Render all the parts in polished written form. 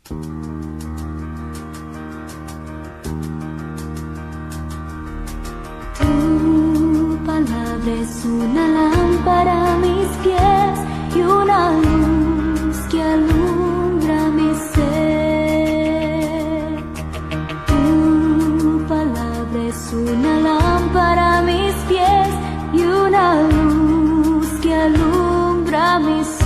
Tu palabra es una lámpara a mis pies y una luz que alumbra mi ser. Tu palabra es una lámpara a mis pies y una luz que alumbra mi ser.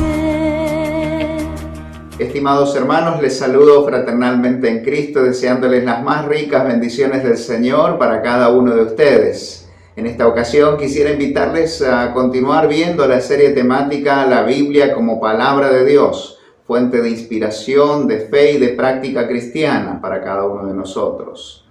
Estimados hermanos, les saludo fraternalmente en Cristo, deseándoles las más ricas bendiciones del Señor para cada uno de ustedes. En esta ocasión quisiera invitarles a continuar viendo la serie temática La Biblia como Palabra de Dios, fuente de inspiración, de fe y de práctica cristiana para cada uno de nosotros.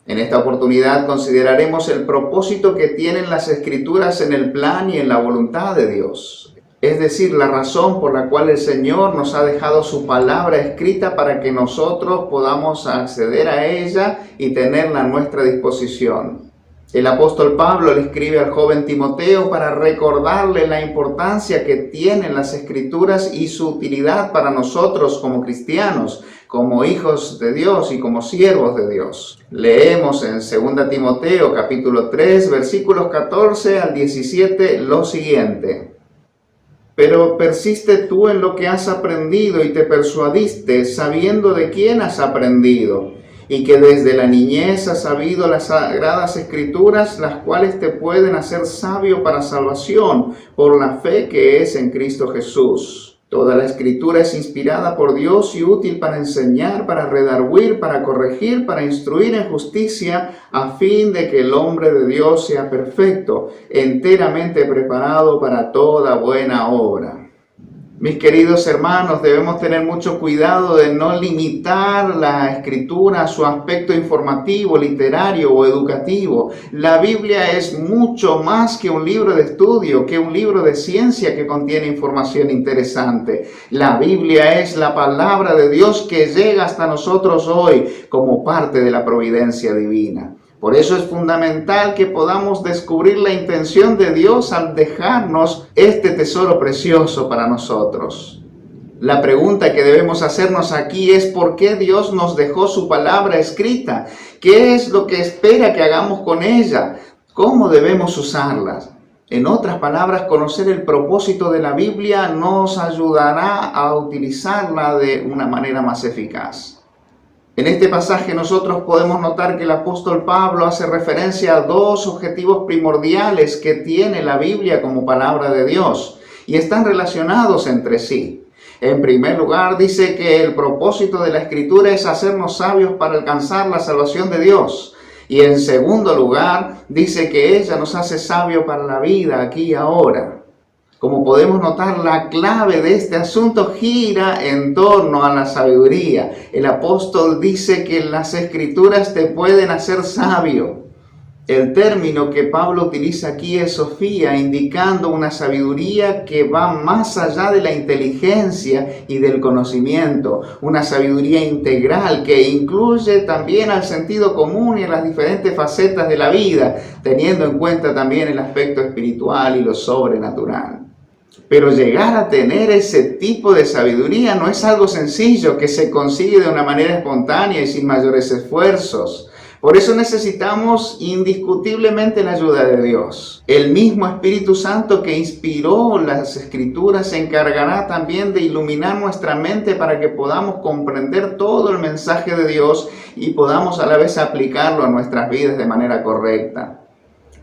En esta oportunidad consideraremos el propósito que tienen las Escrituras en el plan y en la voluntad de Dios. Es decir, la razón por la cual el Señor nos ha dejado su palabra escrita para que nosotros podamos acceder a ella y tenerla a nuestra disposición. El apóstol Pablo le escribe al joven Timoteo para recordarle la importancia que tienen las Escrituras y su utilidad para nosotros como cristianos, como hijos de Dios y como siervos de Dios. Leemos en 2 Timoteo capítulo 3, versículos 14 al 17 lo siguiente. Pero persiste tú en lo que has aprendido y te persuadiste, sabiendo de quién has aprendido, y que desde la niñez has sabido las sagradas Escrituras, las cuales te pueden hacer sabio para salvación por la fe que es en Cristo Jesús. Toda la Escritura es inspirada por Dios y útil para enseñar, para redarguir, para corregir, para instruir en justicia, a fin de que el hombre de Dios sea perfecto, enteramente preparado para toda buena obra. Mis queridos hermanos, debemos tener mucho cuidado de no limitar la Escritura a su aspecto informativo, literario o educativo. La Biblia es mucho más que un libro de estudio, que un libro de ciencia que contiene información interesante. La Biblia es la palabra de Dios que llega hasta nosotros hoy como parte de la providencia divina. Por eso es fundamental que podamos descubrir la intención de Dios al dejarnos este tesoro precioso para nosotros. La pregunta que debemos hacernos aquí es ¿por qué Dios nos dejó su palabra escrita? ¿Qué es lo que espera que hagamos con ella? ¿Cómo debemos usarla? En otras palabras, conocer el propósito de la Biblia nos ayudará a utilizarla de una manera más eficaz. En este pasaje nosotros podemos notar que el apóstol Pablo hace referencia a dos objetivos primordiales que tiene la Biblia como palabra de Dios y están relacionados entre sí. En primer lugar, dice que el propósito de la Escritura es hacernos sabios para alcanzar la salvación de Dios. Y en segundo lugar, dice que ella nos hace sabios para la vida aquí y ahora. Como podemos notar, la clave de este asunto gira en torno a la sabiduría. El apóstol dice que las Escrituras te pueden hacer sabio. El término que Pablo utiliza aquí es sofía, indicando una sabiduría que va más allá de la inteligencia y del conocimiento. Una sabiduría integral que incluye también al sentido común y a las diferentes facetas de la vida, teniendo en cuenta también el aspecto espiritual y lo sobrenatural. Pero llegar a tener ese tipo de sabiduría no es algo sencillo que se consigue de una manera espontánea y sin mayores esfuerzos. Por eso necesitamos indiscutiblemente la ayuda de Dios. El mismo Espíritu Santo que inspiró las Escrituras se encargará también de iluminar nuestra mente para que podamos comprender todo el mensaje de Dios y podamos a la vez aplicarlo a nuestras vidas de manera correcta.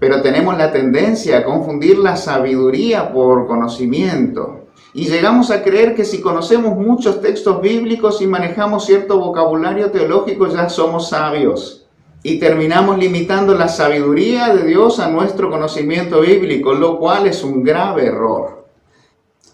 Pero tenemos la tendencia a confundir la sabiduría por conocimiento. Y llegamos a creer que si conocemos muchos textos bíblicos y manejamos cierto vocabulario teológico ya somos sabios. Y terminamos limitando la sabiduría de Dios a nuestro conocimiento bíblico, lo cual es un grave error.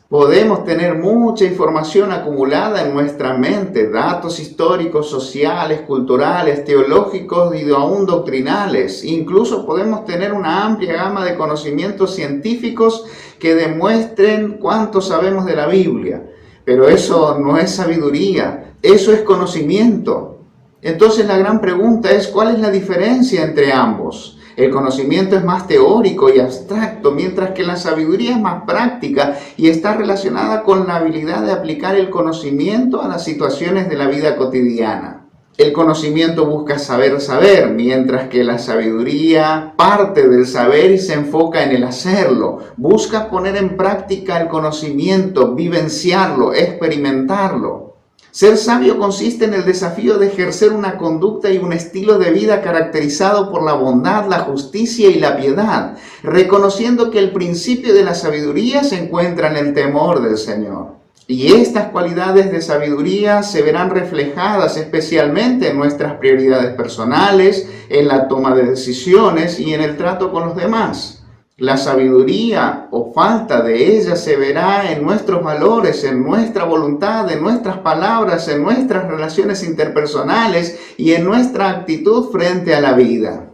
Podemos tener mucha información acumulada en nuestra mente, datos históricos, sociales, culturales, teológicos y aún doctrinales. Incluso podemos tener una amplia gama de conocimientos científicos que demuestren cuánto sabemos de la Biblia. Pero eso no es sabiduría, eso es conocimiento. Entonces la gran pregunta es, ¿cuál es la diferencia entre ambos? El conocimiento es más teórico y abstracto, mientras que la sabiduría es más práctica y está relacionada con la habilidad de aplicar el conocimiento a las situaciones de la vida cotidiana. El conocimiento busca saber, mientras que la sabiduría parte del saber y se enfoca en el hacerlo. Busca poner en práctica el conocimiento, vivenciarlo, experimentarlo. Ser sabio consiste en el desafío de ejercer una conducta y un estilo de vida caracterizado por la bondad, la justicia y la piedad, reconociendo que el principio de la sabiduría se encuentra en el temor del Señor. Y estas cualidades de sabiduría se verán reflejadas especialmente en nuestras prioridades personales, en la toma de decisiones y en el trato con los demás. La sabiduría o falta de ella se verá en nuestros valores, en nuestra voluntad, en nuestras palabras, en nuestras relaciones interpersonales y en nuestra actitud frente a la vida.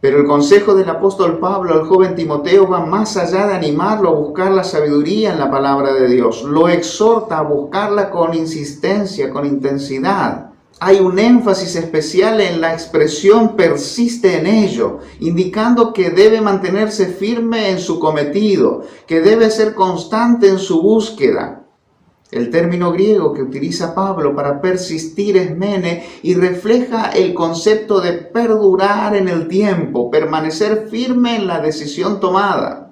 Pero el consejo del apóstol Pablo al joven Timoteo va más allá de animarlo a buscar la sabiduría en la palabra de Dios. Lo exhorta a buscarla con insistencia, con intensidad. Hay un énfasis especial en la expresión persiste en ello, indicando que debe mantenerse firme en su cometido, que debe ser constante en su búsqueda. El término griego que utiliza Pablo para persistir es mene y refleja el concepto de perdurar en el tiempo, permanecer firme en la decisión tomada.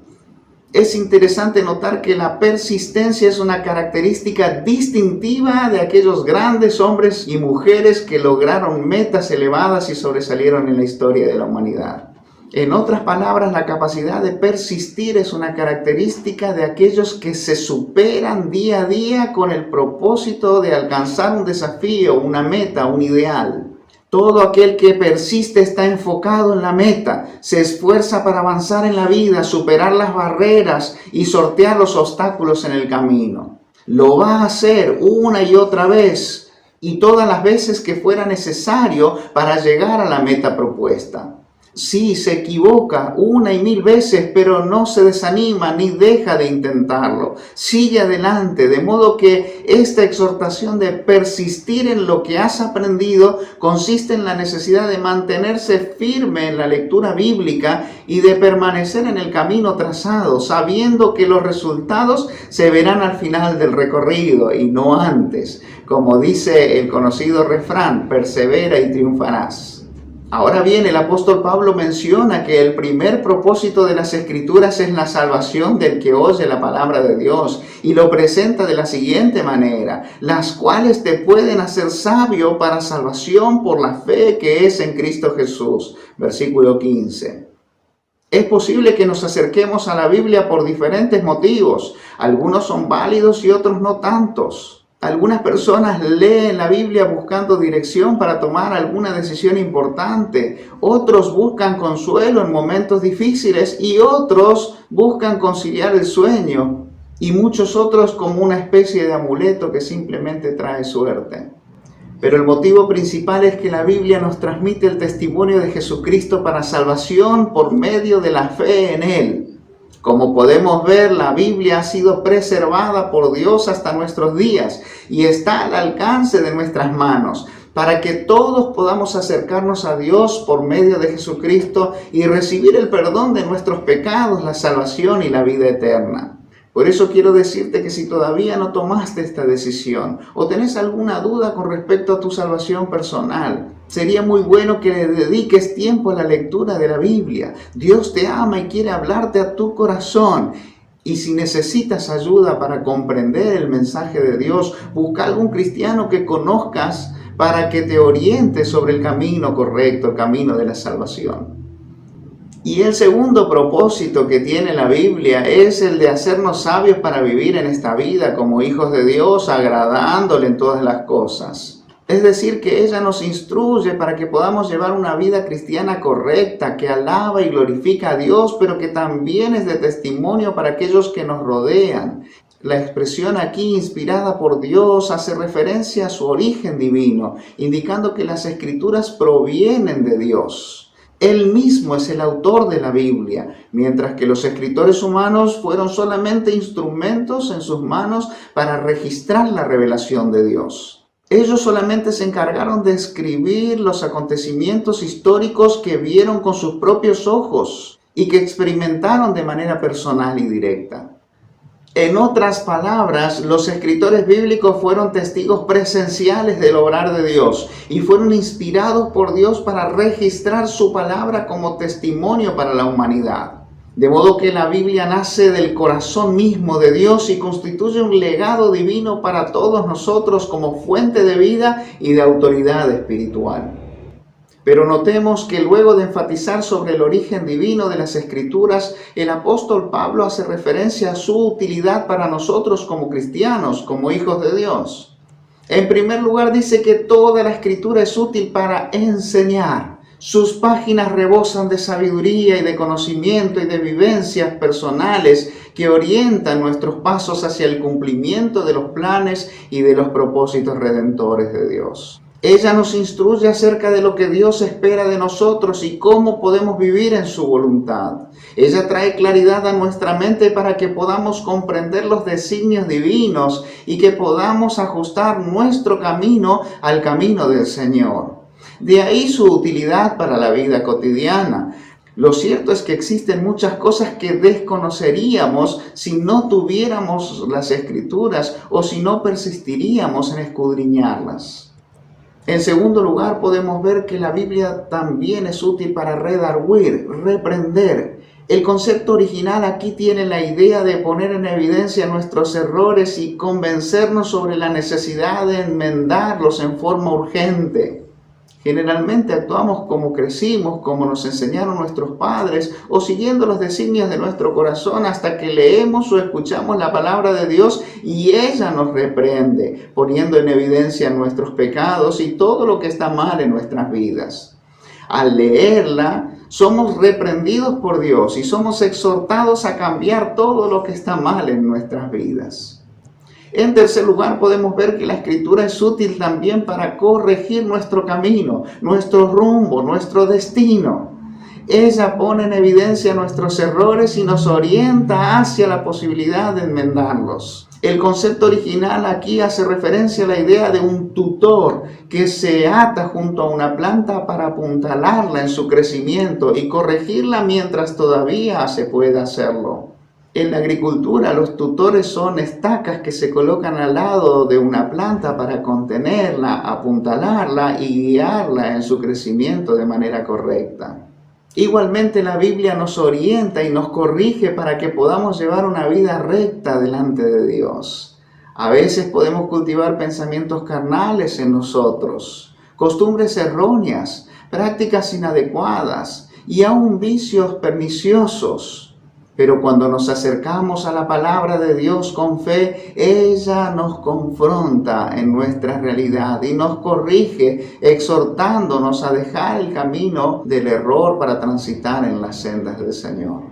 Es interesante notar que la persistencia es una característica distintiva de aquellos grandes hombres y mujeres que lograron metas elevadas y sobresalieron en la historia de la humanidad. En otras palabras, la capacidad de persistir es una característica de aquellos que se superan día a día con el propósito de alcanzar un desafío, una meta, un ideal. Todo aquel que persiste está enfocado en la meta, se esfuerza para avanzar en la vida, superar las barreras y sortear los obstáculos en el camino. Lo va a hacer una y otra vez y todas las veces que fuera necesario para llegar a la meta propuesta. Sí, se equivoca una y mil veces, pero no se desanima ni deja de intentarlo. Sigue adelante, de modo que esta exhortación de persistir en lo que has aprendido consiste en la necesidad de mantenerse firme en la lectura bíblica y de permanecer en el camino trazado, sabiendo que los resultados se verán al final del recorrido y no antes. Como dice el conocido refrán, persevera y triunfarás. Ahora bien, el apóstol Pablo menciona que el primer propósito de las Escrituras es la salvación del que oye la palabra de Dios y lo presenta de la siguiente manera: las cuales te pueden hacer sabio para salvación por la fe que es en Cristo Jesús. Versículo 15. Es posible que nos acerquemos a la Biblia por diferentes motivos. Algunos son válidos y otros no tantos. Algunas personas leen la Biblia buscando dirección para tomar alguna decisión importante. Otros buscan consuelo en momentos difíciles y otros buscan conciliar el sueño. Y muchos otros como una especie de amuleto que simplemente trae suerte. Pero el motivo principal es que la Biblia nos transmite el testimonio de Jesucristo para salvación por medio de la fe en Él. Como podemos ver, la Biblia ha sido preservada por Dios hasta nuestros días y está al alcance de nuestras manos para que todos podamos acercarnos a Dios por medio de Jesucristo y recibir el perdón de nuestros pecados, la salvación y la vida eterna. Por eso quiero decirte que si todavía no tomaste esta decisión o tenés alguna duda con respecto a tu salvación personal, sería muy bueno que le dediques tiempo a la lectura de la Biblia. Dios te ama y quiere hablarte a tu corazón. Y si necesitas ayuda para comprender el mensaje de Dios, busca algún cristiano que conozcas para que te oriente sobre el camino correcto, el camino de la salvación. Y el segundo propósito que tiene la Biblia es el de hacernos sabios para vivir en esta vida como hijos de Dios, agradándole en todas las cosas. Es decir, que ella nos instruye para que podamos llevar una vida cristiana correcta, que alaba y glorifica a Dios, pero que también es de testimonio para aquellos que nos rodean. La expresión aquí, inspirada por Dios, hace referencia a su origen divino, indicando que las Escrituras provienen de Dios. Él mismo es el autor de la Biblia, mientras que los escritores humanos fueron solamente instrumentos en sus manos para registrar la revelación de Dios. Ellos solamente se encargaron de escribir los acontecimientos históricos que vieron con sus propios ojos y que experimentaron de manera personal y directa. En otras palabras, los escritores bíblicos fueron testigos presenciales del obrar de Dios y fueron inspirados por Dios para registrar su palabra como testimonio para la humanidad. De modo que la Biblia nace del corazón mismo de Dios y constituye un legado divino para todos nosotros como fuente de vida y de autoridad espiritual. Pero notemos que luego de enfatizar sobre el origen divino de las Escrituras, el apóstol Pablo hace referencia a su utilidad para nosotros como cristianos, como hijos de Dios. En primer lugar, dice que toda la Escritura es útil para enseñar. Sus páginas rebosan de sabiduría y de conocimiento y de vivencias personales que orientan nuestros pasos hacia el cumplimiento de los planes y de los propósitos redentores de Dios. Ella nos instruye acerca de lo que Dios espera de nosotros y cómo podemos vivir en su voluntad. Ella trae claridad a nuestra mente para que podamos comprender los designios divinos y que podamos ajustar nuestro camino al camino del Señor. De ahí su utilidad para la vida cotidiana. Lo cierto es que existen muchas cosas que desconoceríamos si no tuviéramos las Escrituras o si no persistiríamos en escudriñarlas. En segundo lugar, podemos ver que la Biblia también es útil para redarguir, reprender. El concepto original aquí tiene la idea de poner en evidencia nuestros errores y convencernos sobre la necesidad de enmendarlos en forma urgente. Generalmente actuamos como crecimos, como nos enseñaron nuestros padres, o siguiendo los designios de nuestro corazón hasta que leemos o escuchamos la palabra de Dios y ella nos reprende, poniendo en evidencia nuestros pecados y todo lo que está mal en nuestras vidas. Al leerla, somos reprendidos por Dios y somos exhortados a cambiar todo lo que está mal en nuestras vidas. En tercer lugar, podemos ver que la Escritura es útil también para corregir nuestro camino, nuestro rumbo, nuestro destino. Ella pone en evidencia nuestros errores y nos orienta hacia la posibilidad de enmendarlos. El concepto original aquí hace referencia a la idea de un tutor que se ata junto a una planta para apuntalarla en su crecimiento y corregirla mientras todavía se puede hacerlo. En la agricultura, los tutores son estacas que se colocan al lado de una planta para contenerla, apuntalarla y guiarla en su crecimiento de manera correcta. Igualmente, la Biblia nos orienta y nos corrige para que podamos llevar una vida recta delante de Dios. A veces podemos cultivar pensamientos carnales en nosotros, costumbres erróneas, prácticas inadecuadas y aún vicios perniciosos. Pero cuando nos acercamos a la palabra de Dios con fe, ella nos confronta en nuestra realidad y nos corrige, exhortándonos a dejar el camino del error para transitar en las sendas del Señor.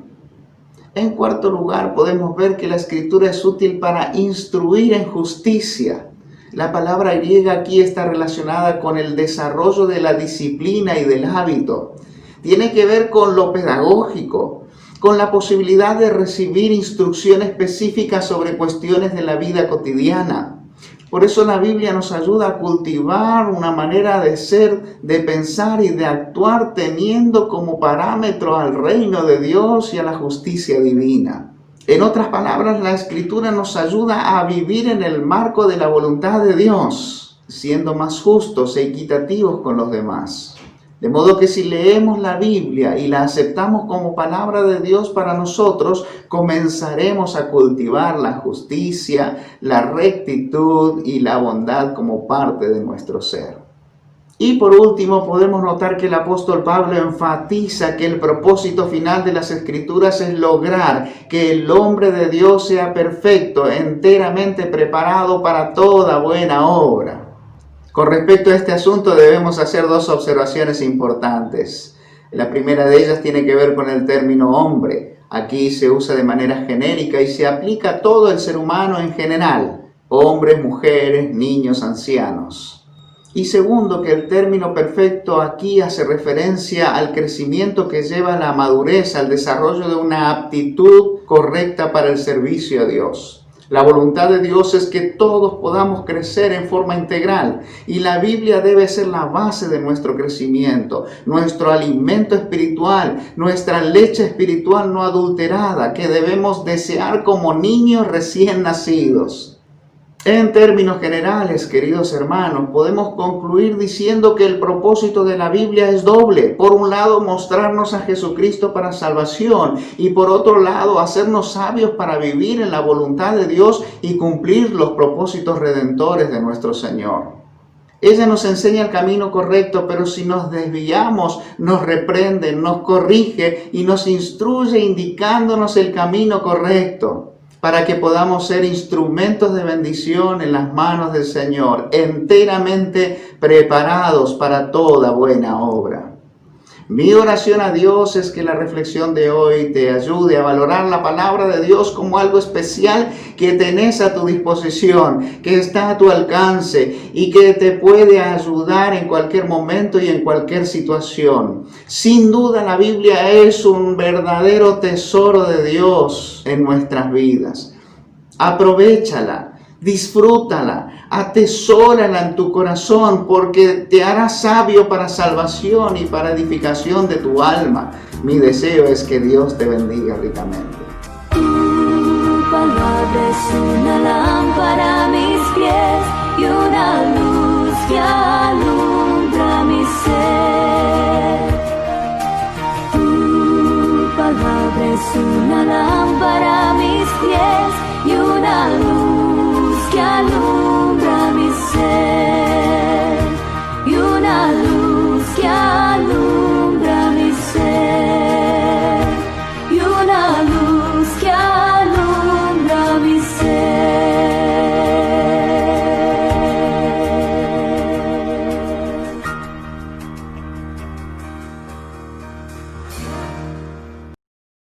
En cuarto lugar, podemos ver que la Escritura es útil para instruir en justicia. La palabra griega aquí está relacionada con el desarrollo de la disciplina y del hábito. Tiene que ver con lo pedagógico, con la posibilidad de recibir instrucción específica sobre cuestiones de la vida cotidiana. Por eso la Biblia nos ayuda a cultivar una manera de ser, de pensar y de actuar teniendo como parámetro al reino de Dios y a la justicia divina. En otras palabras, la Escritura nos ayuda a vivir en el marco de la voluntad de Dios, siendo más justos e equitativos con los demás. De modo que si leemos la Biblia y la aceptamos como palabra de Dios para nosotros, comenzaremos a cultivar la justicia, la rectitud y la bondad como parte de nuestro ser. Y por último, podemos notar que el apóstol Pablo enfatiza que el propósito final de las Escrituras es lograr que el hombre de Dios sea perfecto, enteramente preparado para toda buena obra. Con respecto a este asunto debemos hacer dos observaciones importantes. La primera de ellas tiene que ver con el término hombre. Aquí se usa de manera genérica y se aplica a todo el ser humano en general, hombres, mujeres, niños, ancianos. Y segundo, que el término perfecto aquí hace referencia al crecimiento que lleva a la madurez, al desarrollo de una aptitud correcta para el servicio a Dios. La voluntad de Dios es que todos podamos crecer en forma integral y la Biblia debe ser la base de nuestro crecimiento, nuestro alimento espiritual, nuestra leche espiritual no adulterada que debemos desear como niños recién nacidos. En términos generales, queridos hermanos, podemos concluir diciendo que el propósito de la Biblia es doble. Por un lado, mostrarnos a Jesucristo para salvación y por otro lado, hacernos sabios para vivir en la voluntad de Dios y cumplir los propósitos redentores de nuestro Señor. Ella nos enseña el camino correcto, pero si nos desviamos, nos reprende, nos corrige y nos instruye indicándonos el camino correcto, para que podamos ser instrumentos de bendición en las manos del Señor, enteramente preparados para toda buena obra. Mi oración a Dios es que la reflexión de hoy te ayude a valorar la palabra de Dios como algo especial que tenés a tu disposición, que está a tu alcance y que te puede ayudar en cualquier momento y en cualquier situación. Sin duda la Biblia es un verdadero tesoro de Dios en nuestras vidas. Aprovéchala. Disfrútala, atesórala en tu corazón porque te hará sabio para salvación y para edificación de tu alma. Mi deseo es que Dios te bendiga ricamente. Tu palabra es